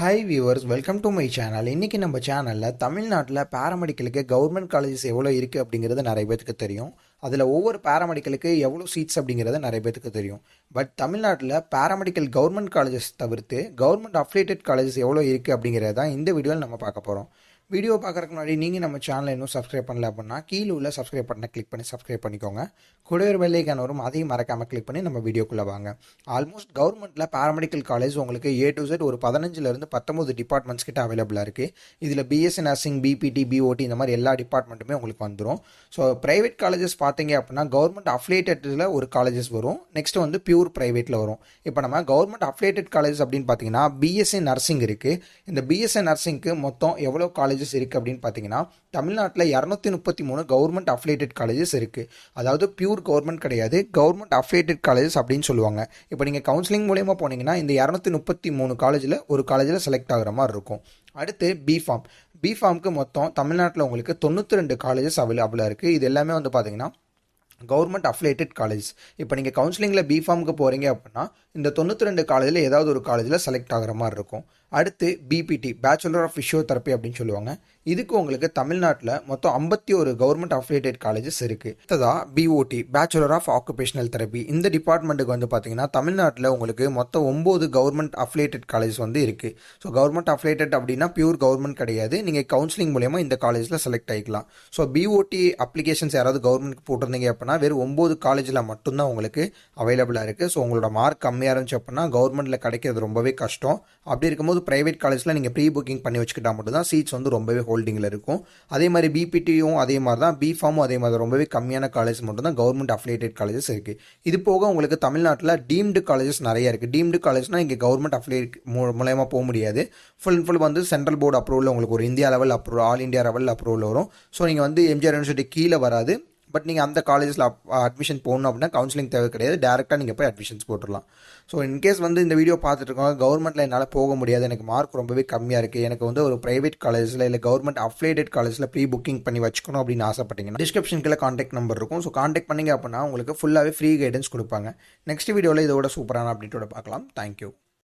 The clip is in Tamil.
Hi viewers, welcome to my channel. இன்றைக்கி நம்ம சேனலில் தமிழ்நாட்டில் பேராமெடிக்கலுக்கு கவர்மெண்ட் காலேஜஸ் எவ்வளோ இருக்குது அப்படிங்கிறது நிறைய பேத்துக்கு தெரியும். அதில் ஒவ்வொரு பேராமெடிக்கலுக்கு எவ்வளோ சீட்ஸ் அப்படிங்கிறது நிறைய பேத்துக்கு தெரியும். பட் தமிழ்நாட்டில் பேராமெடிக்கல் கவர்மெண்ட் காலேஜஸ் தவிர்த்து கவர்மெண்ட் அஃபிலியேட்டட் காலேஜஸ் எவ்வளோ இருக்குது அப்படிங்கிறது தான் இந்த வீடியோவில் நம்ம பார்க்க போகிறோம். வீடியோ பார்க்குறதுக்கு முன்னாடி நீங்கள் நம்ம சேனலை இன்னும் சப்ஸ்கிரைப் பண்ணல அப்படின்னா கீழே உள்ள சப்ஸ்கிரைப் பட்டனை கிளிக் பண்ணி சப்ஸ்கிரைப் பண்ணிக்கோங்க. கூட ஒரு பெல்லைக்கான வரும், அதையும் மறக்காமல் கிளிக் பண்ணி நம்ம வீடியோக்குள்ளே வாங்க. ஆல்மோஸ்ட் கவர்மெண்ட்டில் பேராமெடிக்கல் காலேஜ் உங்களுக்கு A to Z ஒரு 15 19 டிபார்ட்மெண்ட்ஸ் கிட்ட அவைலபிளாக இருக்குது. இதில் பிஎஸ்சி நர்சிங், பிபிடி, பிஓடி இந்த மாதிரி எல்லா டிபார்ட்மெண்ட்டுமே உங்களுக்கு வந்துடும். ஸோ ப்ரைவேட் காலேஜஸ் பார்த்தீங்க அப்படின்னா கவர்மெண்ட் அஃபிலியேட்டடில் ஒரு காலேஜஸ் வரும். நெக்ஸ்ட் வந்து பியூர் ப்ரைவேட்டில் வரும். இப்போ நம்ம கவர்மெண்ட் அஃபிலியேட்டட் காலேஜஸ் அப்படின்னு பார்த்தீங்கன்னா பிஎஸ்சி நர்சிங் இருக்குது. இந்த பிஎஸ்சி நர்சிங்க்கு மொத்தம் எவ்வளோ காலேஜஸ் இருக்குது அப்படின்னு பார்த்தீங்கன்னா தமிழ்நாட்டில் 233 கவர்மெண்ட் அஃபிலியேட்டட் காலேஜஸ் இருக்குது. அதாவது பியூர் கவர்மெண்ட் கிடையாது, கவர்மெண்ட் அஃபிலியேட்டட் காலேஜஸ் அப்படின்னு சொல்லுவாங்க. இப்போ நீங்கள் கவுன்சிலிங் மூலயமா போனீங்கன்னா இந்த 233 காலேஜில் ஒரு காலேஜில் செலக்ட் ஆகிற மாதிரி இருக்கும். அடுத்து பிஃபார்முக்கு மொத்தம் தமிழ்நாட்டில் உங்களுக்கு 92 காலேஜஸ் அவைலபிளாக இருக்குது. இது எல்லாமே வந்து பார்த்தீங்கன்னா கவர்மெண்ட் அஃபிலியேட்டட் காலேஜ். இப்போ நீங்கள் கவுன்சிலிங்கில் பிஃபார்முக்கு போகிறீங்க அப்படின்னா இந்த 92 காலேஜில் ஏதாவது ஒரு காலேஜில் செலக்ட் ஆகிற மாதிரி இருக்கும். அடுத்து பிபிடி, பேச்சுலர் ஆஃப் ஃபிசியோதெரப்பி அப்படின்னு சொல்லுவாங்க. இதுக்கு உங்களுக்கு தமிழ்நாட்டில் மொத்தம் 51 கவர்மெண்ட் அஃபிலியேட்டட் காலேஜஸ் இருக்குது. அடுத்ததா BOT, bachelor of occupational therapy. இந்த டிபார்ட்மெண்ட்டுக்கு வந்து பார்த்தீங்கன்னா தமிழ்நாட்டில் உங்களுக்கு மொத்தம் 9 கவர்மெண்ட் அஃபிலியேட்டட் காலேஜஸ் வந்து இருக்குது. ஸோ கவர்மெண்ட் அஃபிலியேட்டட் அப்படின்னா பியூர் கவர்மெண்ட் கிடையாது, நீங்கள் கவுன்சிலிங் மூலயமா இந்த காலேஜில் செலக்ட் ஆகிக்கலாம். ஸோ பிஓடி அப்ளிகேஷன்ஸ் யாராவது கவர்மெண்ட் போட்டிருந்தீங்க அப்படின்னா வெறும் 9 காலேஜில் மட்டும்தான் உங்களுக்கு அவைலபிளாக இருக்குது. ஸோ உங்களோட மார்க் கம்மியாக இருந்துச்சு அப்படின்னா கவர்மெண்ட்டில் கிடைக்கிறது ரொம்பவே கஷ்டம். அப்படி இருக்கும்போது ப்ரைவேட் காலேஜில் நீங்கள் ப்ரீ புக்கிங் பண்ணி வச்சுக்கிட்டா மட்டும்தான் சீட்ஸ் வந்து ரொம்பவே ஹோல்டிங்கில் இருக்கும். அதே மாதிரி பிபிடியும் அதே மாதிரி தான், பிஃபார்மும் அதே மாதிரி ரொம்பவே கம்மியான காலேஜ் மட்டும் தான் கவர்மெண்ட் அஃபிலியேட்டட் காலேஜஸ் இருக்குது. இது போக உங்களுக்கு தமிழ்நாட்டில் டீம்டு காலேஜஸ் நிறைய இருக்குது. டீம்டு காலேஜ்னால் இங்கே கவர்மெண்ட் அஃபிலியேட் மூலயமா போக முடியாது. ஃபுல் அண்ட் ஃபுல் வந்து சென்ட்ரல் போர்டு அப்ரூவல், உங்களுக்கு ஒரு India level approval, all India level approval வரும். ஸோ நீங்கள் வந்து எம்ஜிஆர் யூனிவர்சிட்டி கீழே வராது. பட் நீங்கள் அந்த காலேஜில் அட்மிஷன் போகணும் அப்படின்னா கவுன்சிலிங் தேவை கிடையாது, டேரெக்டாக நீங்கள் போய் அட்மிஷன்ஸ் போட்டுடலாம். ஸோ இன்கேஸ் வந்து இந்த வீடியோ பார்த்துட்டு இருக்கோங்க, கவர்மெண்ட்டில் என்னால் போக முடியாது, எனக்கு மார்க் ரொம்பவே கம்மியாக இருக்குது, எனக்கு வந்து ஒரு ப்ரைவேட் காலேஜில் இல்லை கவர்மெண்ட் அஃபிலியேட்டட் காலேஜில் ப்ரீ புக்கிங் பண்ணி வச்சுக்கணும் அப்படின்னு ஆசைப்பட்டீங்கன்னா டிஸ்கிரிப்ஷனுக்குள்ள கான்டாக்ட் நம்பர் இருக்கும். ஸோ கான்டாக்ட் பண்ணிங்க அப்படின்னா உங்களுக்கு ஃபுல்லாகவே ஃப்ரீ கைடன்ஸ் கொடுப்பாங்க. நெக்ஸ்ட் வீடியோவில் இதோட சூப்பரான அப்டேட்டோட பார்க்கலாம். தேங்க்யூ.